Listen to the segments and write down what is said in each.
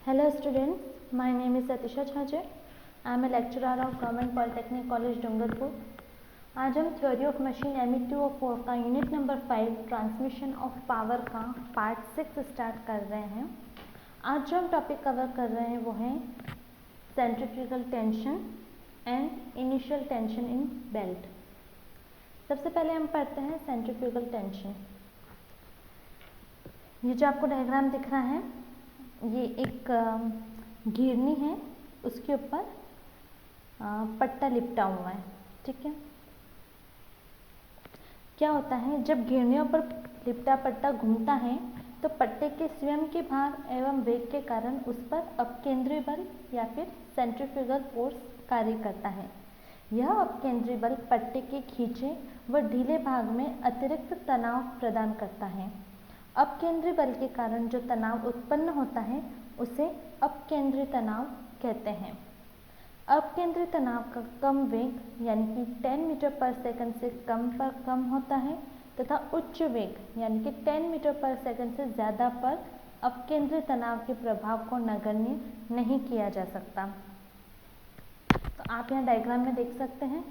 Hello students, my name is Atisha Chhajer. I am a lecturer of Government Polytechnic College Dungarpur. आज हम theory of machine ME204 का unit number 5 transmission of power का part 6 start कर रहे हैं। आज जो हम टॉपिक कवर कर रहे हैं वो है centrifugal tension and initial tension in belt. सबसे पहले हम पढ़ते हैं सेंट्रीफ्यूगल टेंशन। ये जो आपको डायग्राम दिख रहा है ये एक घिरनी है, उसके ऊपर पट्टा लिपटा हुआ है। ठीक है, क्या होता है जब घिरनियों पर लिपटा पट्टा घूमता है तो पट्टे के स्वयं के भार एवं वेग के कारण उस पर अपकेंद्रीय बल या फिर सेंट्रीफ्यूगल फोर्स कार्य करता है। यह अपकेंद्रीय बल पट्टे के खींचे व ढीले भाग में अतिरिक्त तनाव प्रदान करता है। अपकेंद्रीय बल के कारण जो तनाव उत्पन्न होता है उसे अपकेंद्रीय तनाव कहते हैं। अपकेंद्रीय तनाव का कम वेग यानी कि 10 मीटर पर सेकंड से कम पर कम होता है तथा उच्च वेग यानी कि 10 मीटर पर सेकंड से ज़्यादा पर अपकेंद्रीय तनाव के प्रभाव को नगण्य नहीं किया जा सकता। तो आप यहाँ डायग्राम में देख सकते हैं,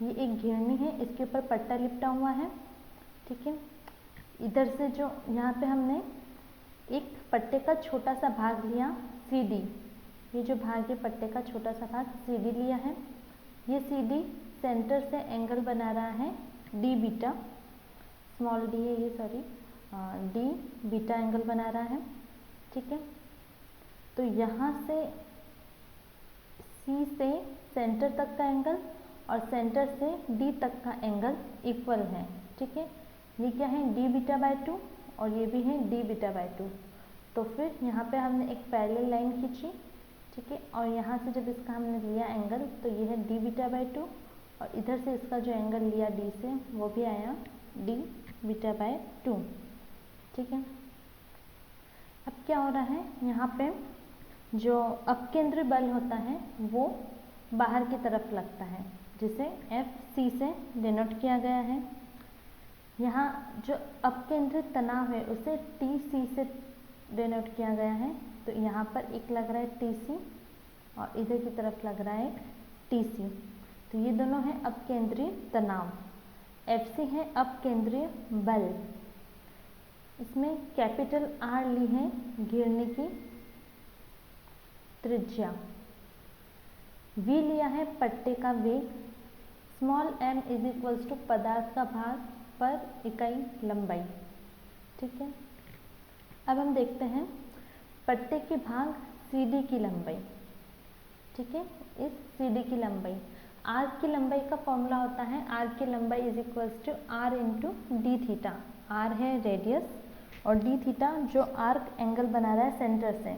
ये एक घिरनी है, इसके ऊपर पट्टा लिपटा हुआ है। ठीक है, इधर से जो यहाँ पे हमने एक पट्टे का छोटा सा भाग लिया CD, ये जो भाग है पट्टे का छोटा सा भाग CD लिया है। ये CD सेंटर से एंगल बना रहा है D बीटा, स्मॉल d है ये, सॉरी D बीटा एंगल बना रहा है। ठीक है, तो यहाँ से C से सेंटर तक का एंगल और सेंटर से D तक का एंगल इक्वल है। ठीक है, ये क्या है D बीटा बाय 2 और ये भी है D बीटा बाय 2। तो फिर यहाँ पे हमने एक पैरेलल लाइन खींची। ठीक है, और यहाँ से जब इसका हमने लिया एंगल तो ये है D बीटा बाय 2 और इधर से इसका जो एंगल लिया D से वो भी आया D बीटा बाय 2। ठीक है, अब क्या हो रहा है, यहाँ पे जो अपकेंद्रीय बल होता है वो बाहर की तरफ लगता है जिसे FC से डिनोट किया गया है। यहाँ जो अपकेंद्रित तनाव है उसे TC से डिनोट किया गया है। तो यहाँ पर एक लग रहा है TC और इधर की तरफ लग रहा है TC। तो ये दोनों है अपकेंद्रीय तनाव। FC है अपकेंद्रीय बल। इसमें कैपिटल R ली है घिरनी की त्रिज्या, V लिया है पट्टे का वेग, small m is equals to पदार्थ का भार पर इकाई लंबाई। ठीक है, अब हम देखते हैं पट्टे के भाग CD की लंबाई। ठीक है, इस CD की लंबाई, आर्क की लंबाई का फॉर्मूला होता है आर्क की लंबाई is equals to R into D theta. R है रेडियस और D थीटा जो आर्क एंगल बना रहा है सेंटर से।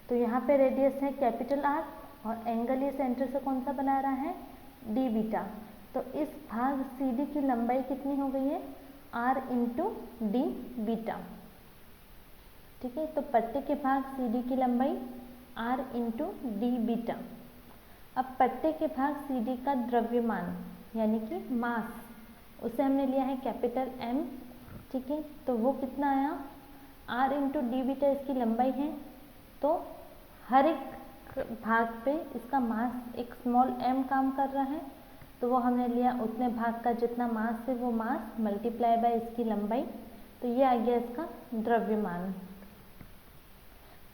तो यहाँ पे रेडियस है कैपिटल R और एंगल ये सेंटर से कौन सा बना रहा है D बीटा। तो इस भाग CD की लंबाई कितनी हो गई है R इंटू D बीटा। ठीक है, तो पट्टे के भाग CD की लंबाई R इंटू D बीटा। अब पट्टे के भाग CD का द्रव्यमान यानी कि मास, उसे हमने लिया है कैपिटल M। ठीक है, तो वो कितना आया R इंटू D बीटा इसकी लंबाई है। तो हर एक भाग पे इसका मास एक स्मॉल m काम कर रहा है, तो वो हमने लिया उतने भाग का जितना मास है वो मास मल्टीप्लाई बाय इसकी लंबाई। तो ये आ गया इसका द्रव्यमान।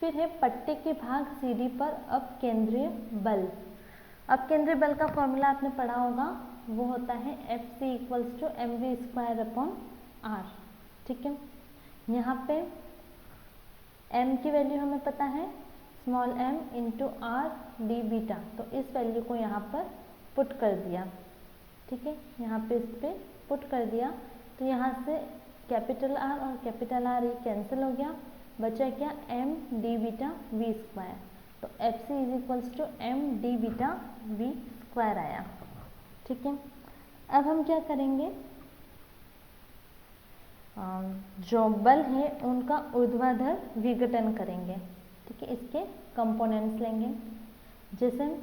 फिर है पट्टे के भाग CD पर अपकेंद्रीय बल। अपकेंद्रीय बल का फॉर्मूला आपने पढ़ा होगा, वो होता है FC equals to mv square upon r। ठीक है, यहाँ पे m की वैल्यू हमें पता है small m into R D beta. तो इस वैल्यू को यहाँ पर पुट कर दिया। ठीक है, यहाँ पे इस पर पुट कर दिया तो यहाँ से कैपिटल R और कैपिटल R ये कैंसिल हो गया, बचा क्या m D beta v square. तो FC is equals to m D beta v square आया। ठीक है, अब हम क्या करेंगे, जो बल है उनका ऊर्ध्वाधर विघटन करेंगे। ठीक है, इसके कंपोनेंट्स लेंगे। जैसे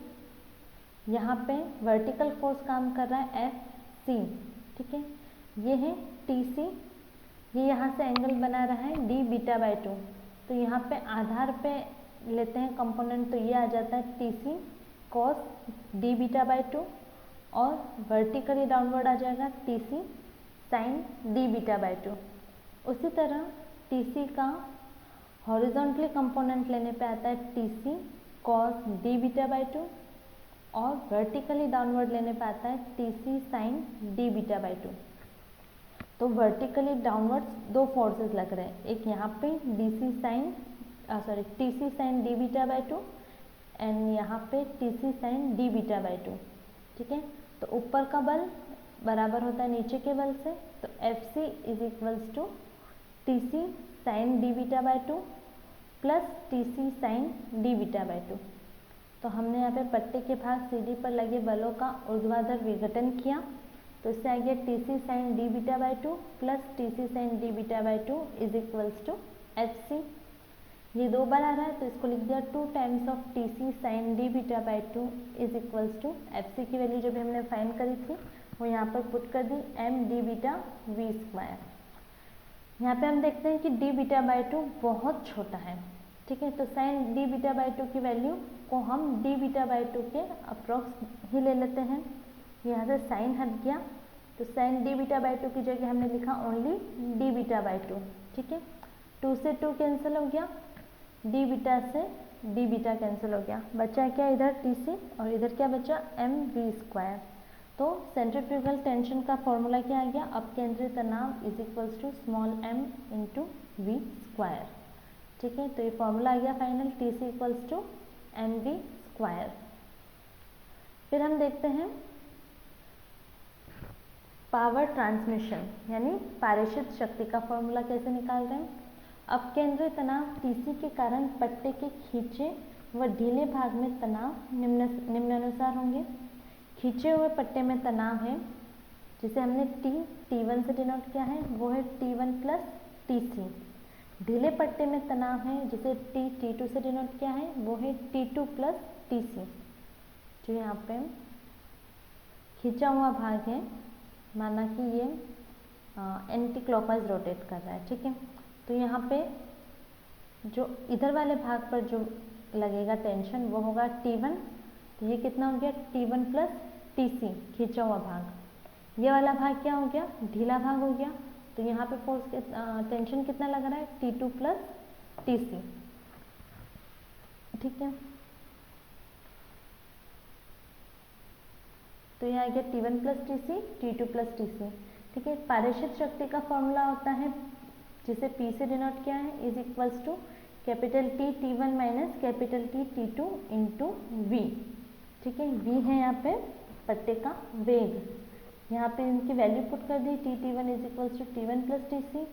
यहाँ पे वर्टिकल फोर्स काम कर रहा है FC। ठीक है, ये है TC, ये यहाँ से एंगल बना रहा है D बीटा बाय 2। तो यहाँ पे आधार पे लेते हैं कंपोनेंट तो ये आ जाता है T C cos D beta by 2 और वर्टिकली डाउनवर्ड आ जाएगा T C sine D beta by 2। उसी तरह टी सी का हॉरिजॉन्टली कंपोनेंट लेने पे आता है T C cos D beta by 2 और वर्टिकली डाउनवर्ड लेने पे आता है T C sine D beta by 2। तो वर्टिकली डाउनवर्ड्स दो फोर्सेस लग रहे हैं, एक यहाँ पे D C sine T C sine D beta by 2 and यहाँ पे T C sine D beta by 2। ठीक है, तो ऊपर का बल बराबर होता है नीचे के बल से, तो F C is equals to T C sine D beta by 2 plus T C sine D beta by 2। तो हमने यहाँ पे पट्टे के भाग सी डी पर लगे बलों का ऊर्ध्वाधर विघटन किया, तो इससे आ गया T C sine D beta by 2 plus T C sine D beta by 2 is equals to F C. ये दो बार आ रहा है तो इसको लिख दिया 2 times of T C sine D beta by 2 is equals to F C की value जो भी हमने फाइंड करी थी वो यहाँ पर पुट कर दी M D beta V square. यहाँ पे हम देखते हैं कि डी बीटा बाई 2 बहुत छोटा है। ठीक है, तो साइन डी बीटा बाई 2 की वैल्यू को हम डी बीटा बाई 2 के अप्रॉक्स ही ले लेते हैं। यहाँ से साइन हट गया तो साइन डी बीटा बाई 2 की जगह हमने लिखा ओनली डी बीटा बाई 2। ठीक है, 2 से 2 कैंसिल हो गया, डी बीटा से डी बीटा कैंसिल हो गया, बचा क्या इधर टी सी और इधर क्या बचा एम वी स्क्वायर। तो सेंट्रीफ्यूगल टेंशन का फॉर्मूला क्या आ गया, अपकेंद्री तनाव is equals to small M into V square. ठीक है, तो ये फॉर्मूला आ गया final T C equals to M V square. फिर हम देखते हैं पावर ट्रांसमिशन यानी पारेषित शक्ति का फॉर्मूला कैसे निकाल रहे हैं। अपकेंद्री तनाव टीसी के कारण पट्टे के खींचे व ढीले भाग में तनाव निम्नानुसार होंगे। खींचे हुए पट्टे में तनाव है जिसे हमने T1 से डिनोट किया है वो है T1 प्लस TC। ढीले पट्टे में तनाव है जिसे T2 से डिनोट किया है वो है T2 प्लस TC। जो यहाँ पे खींचा हुआ भाग है, माना कि ये एंटी क्लॉकवाइज रोटेट कर रहा है। ठीक है, तो यहाँ पे जो इधर वाले भाग पर जो लगेगा टेंशन वो होगा T1। तो ये कितना हो गया T1 प्लस TC खींचा हुआ भाग। ये वाला भाग क्या हो गया, ढीला भाग हो गया। तो यहाँ पे फोर्स टेंशन कितना लग रहा है T2 प्लस TC। ठीक है, तो ये आ गया T1 plus TC T2 plus TC। ठीक है, पारेषित शक्ति का फॉर्मूला होता है जिसे P से डिनोट किया है is equals to capital T T1 minus capital T T2 into V। ठीक है, V है यहाँ पे पट्टे का वेग, यहाँ पे इनकी वैल्यू पुट कर दी T T1 is equals to T1 plus TC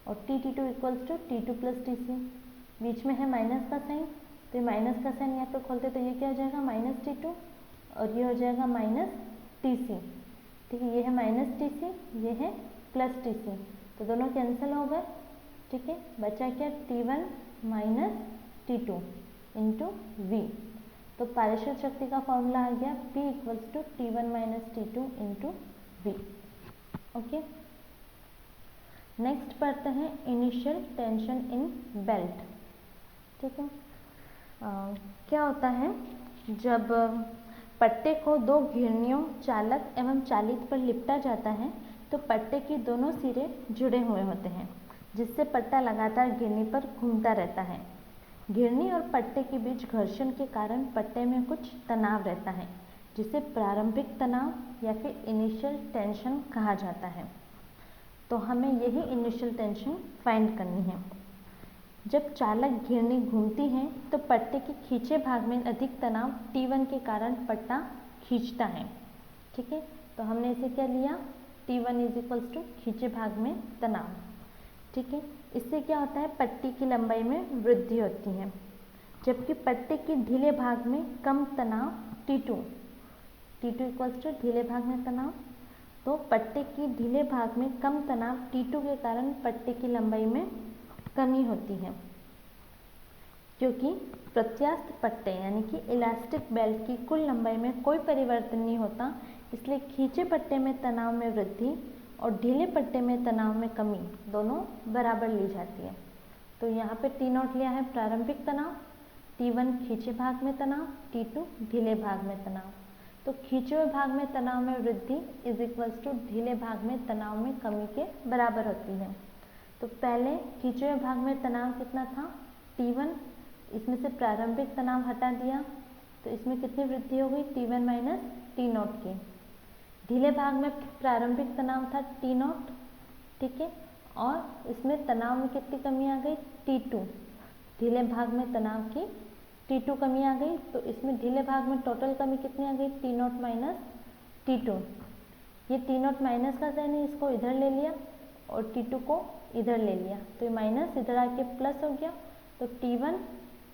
और T T2 equals to T2 plus TC। बीच में है माइनस का साइन, तो माइनस का साइन यहाँ पे खोलते तो ये क्या हो जाएगा माइनस T2 और ये हो जाएगा माइनस TC। ठीक है, ये है माइनस TC, ये है प्लस TC, तो दोनों कैंसिल हो गए। ठीक है, बचा क्या T1 minus T2 into V। तो पारेषित शक्ति का फॉर्मूला आ गया P equals to T1 minus T2 into V। Okay, next पढ़ते हैं इनिशियल टेंशन इन बेल्ट। ठीक है, क्या होता है जब पट्टे को दो घिरनियों चालक एवं चालित पर लिपटा जाता है तो पट्टे के दोनों सिरे जुड़े हुए होते हैं जिससे पट्टा लगातार घिरनी पर घूमता रहता है। घिरनी और पट्टे के बीच घर्षण के कारण पट्टे में कुछ तनाव रहता है जिसे प्रारंभिक तनाव या फिर इनिशियल टेंशन कहा जाता है। तो हमें यही इनिशियल टेंशन फाइंड करनी है। जब चालक घिरनी घूमती है तो पट्टे के खींचे भाग में अधिक तनाव T1 के कारण पट्टा खींचता है। ठीक है, तो हमने इसे क्या लिया T1 इज इक्वल्स टू खींचे भाग में तनाव। ठीक है, इससे क्या होता है पट्टी की लंबाई में वृद्धि होती है, जबकि पट्टे के ढीले भाग में कम तनाव T2 इक्वल्स टू ढीले भाग में तनाव। तो पट्टे की ढीले भाग में कम तनाव T2 के कारण पट्टे की लंबाई में कमी होती है, क्योंकि प्रत्यास्थ पट्टे यानी कि इलास्टिक बेल्ट की कुल लंबाई में कोई परिवर्तन नहीं होता, इसलिए खींचे पट्टे में तनाव में वृद्धि और ढीले पट्टे में तनाव में कमी दोनों बराबर ली जाती है। तो यहाँ पे T0 लिया है प्रारंभिक तनाव, T1 खींचे भाग में तनाव, T2 ढीले भाग में तनाव। तो खींचे हुए भाग में तनाव में वृद्धि इज इक्वल्स टू ढीले भाग में तनाव में कमी के बराबर होती है। तो पहले खींचे हुए भाग में तनाव कितना था, T1, इसमें से प्रारंभिक तनाव हटा दिया तो इसमें कितनी वृद्धि हो गई, T1 माइनस T0 की। ढीले भाग में प्रारंभिक तनाव था T0, ठीक है, और इसमें तनाव में कितनी कमी आ गई, T2। ढीले भाग में तनाव की T2 कमी आ गई, तो इसमें ढीले भाग में टोटल कमी कितनी आ गई, T0 माइनस T2। ये T0 माइनस का साइन है, इसको इधर ले लिया और T2 को इधर ले लिया, तो ये माइनस इधर आके प्लस हो गया। तो T1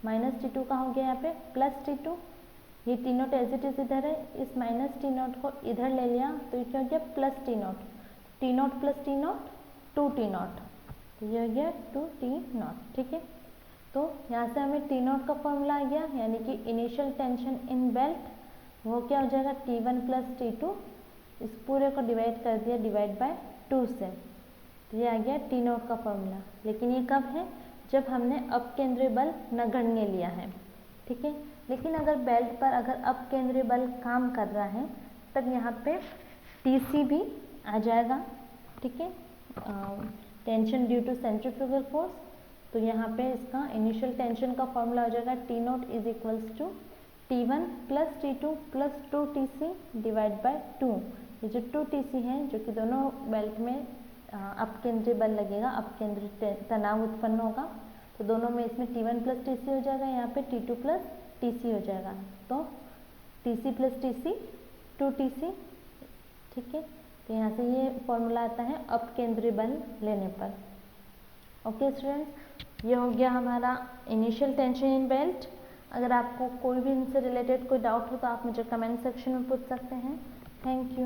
माइनस T2 का हो गया यहाँ पे प्लस T2। ये T0 एज इट इज इधर है, इस माइनस T0 को इधर ले लिया तो ये क्या हो गया, plus T0। T0 plus T0 2T0, तो ये हो गया 2T0, ठीक है। तो यहाँ से हमें T0 का फॉर्मूला आ गया, यानी कि इनिशियल टेंशन इन बेल्ट, वो क्या हो जाएगा, T1 प्लस T2। इस पूरे को डिवाइड कर दिया, डिवाइड बाय 2 से, तो ये आ गया T0 का फॉर्मूला। लेकिन ये कब है, जब हमने अपकेंद्रीय बल नगण्य लिया है, ठीक है। लेकिन अगर बेल्ट पर अगर अपकेंद्रीय बल काम कर रहा है तब यहाँ पे TC भी आ जाएगा, ठीक है, tension due to centrifugal force. तो यहाँ पे इसका इनिशियल टेंशन का फॉर्मूला हो जाएगा T0 is equals to T1 plus T2 plus 2TC divide by 2। ये जो 2TC है, जो कि दोनों बेल्ट में अपकेंद्रीय बल लगेगा, अपकेंद्रीय तनाव उत्पन्न होगा, तो दोनों में इसमें T1 प्लस TC हो जाएगा, यहाँ पे T2 प्लस TC हो जाएगा। तो TC प्लस TC 2TC, ठीक है। तो यहाँ से ये फॉर्मूला आता है अपकेंद्रीय बल लेने पर। ओके स्टूडेंट्स, ये हो गया हमारा इनिशियल टेंशन इन बेल्ट। अगर आपको कोई भी इनसे रिलेटेड कोई डाउट हो तो आप मुझे कमेंट सेक्शन में पूछ सकते हैं। Thank you.